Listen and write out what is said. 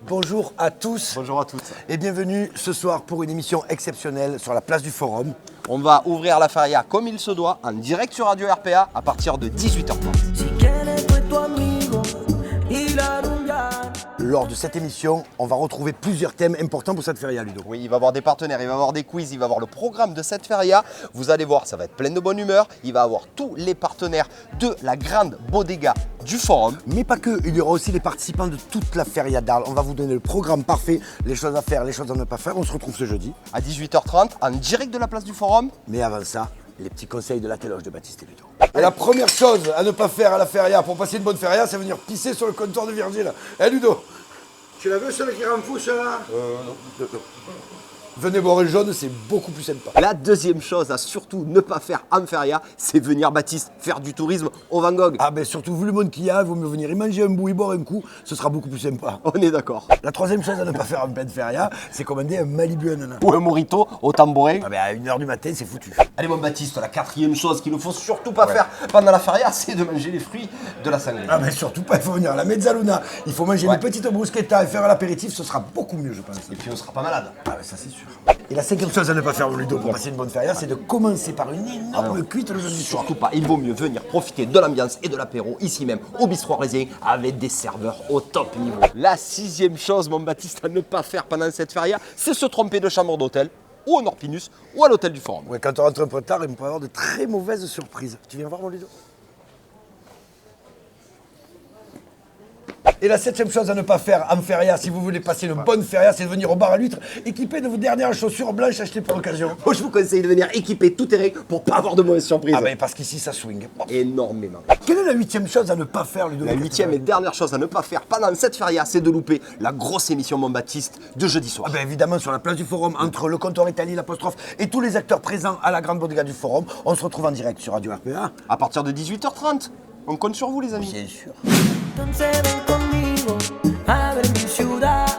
Bonjour à tous. Bonjour à tous. Et bienvenue ce soir pour une émission exceptionnelle sur la place du Forum. On va ouvrir la feria comme il se doit, en direct sur Radio RPA à partir de 18h30. Lors de cette émission, on va retrouver plusieurs thèmes importants pour cette feria, Ludo. Oui, il va y avoir des partenaires, il va y avoir des quiz, il va y avoir le programme de cette feria. Vous allez voir, ça va être plein de bonne humeur. Il va y avoir tous les partenaires de la grande bodega du Forum. Mais pas que, il y aura aussi les participants de toute la feria d'Arles. On va vous donner le programme parfait, les choses à faire, les choses à ne pas faire. On se retrouve ce jeudi. À 18h30, en direct de la place du Forum. Mais avant ça, les petits conseils de la téloge de Baptiste et Ludo. Et la première chose à ne pas faire à la feria pour passer une bonne feria, c'est venir pisser sur le comptoir de Virgile. Ludo, tu la veux celle qui rend fou, celle-là Non. Venez boire un jaune, c'est beaucoup plus sympa. La deuxième chose à surtout ne pas faire en feria, c'est venir, Baptiste, faire du tourisme au Van Gogh. Ah ben surtout vu le monde qu'il y a, il vaut mieux venir y manger un bout, y boire un coup, ce sera beaucoup plus sympa. On est d'accord. La troisième chose à ne pas faire en pleine feria, c'est commander un Malibu ananas. Ou un mojito au tambourin. Ah ben à 1h du matin, c'est foutu. Allez mon Baptiste, la quatrième chose qu'il ne faut surtout pas faire pendant la feria, c'est de manger les fruits de la sangria. Ah ben surtout pas, il faut venir à la mezzaluna, il faut manger une petite bruschetta et faire l'apéritif, ce sera beaucoup mieux je pense. Et puis on sera pas malade. Ah ben ça c'est sûr. Et la cinquième chose à ne pas faire au Ludo pour passer une bonne feria, c'est de commencer par une énorme cuite le jeudi soir. Surtout pas, il vaut mieux venir profiter de l'ambiance et de l'apéro ici même au Bistrot Arlésien avec des serveurs au top niveau. La sixième chose, mon Baptiste, à ne pas faire pendant cette feria, c'est se tromper de chambre d'hôtel ou au Orpinus ou à l'hôtel du Forum. Ouais, quand on rentre un peu tard, il peut y avoir de très mauvaises surprises. Tu viens voir mon Ludo? Et la septième chose à ne pas faire en feria, si vous voulez passer une bonne feria, c'est de venir au bar à l'huître équipé de vos dernières chaussures blanches achetées pour l'occasion. Moi, je vous conseille de venir équiper tout terrain pour pas avoir de mauvaises surprises. Ah ben parce qu'ici ça swing. Énormément. Quelle est la huitième chose à ne pas faire, Ludo? La huitième et dernière chose à ne pas faire pendant cette feria, c'est de louper la grosse émission Mon Baptiste de jeudi soir. Ah ben évidemment sur la place du Forum, entre le comptoir Italie, l'apostrophe et tous les acteurs présents à la grande bodega du Forum, on se retrouve en direct sur Radio RPA. À partir de 18h30. On compte sur vous les amis. Bien sûr. Entonces ven conmigo a ver mi ciudad.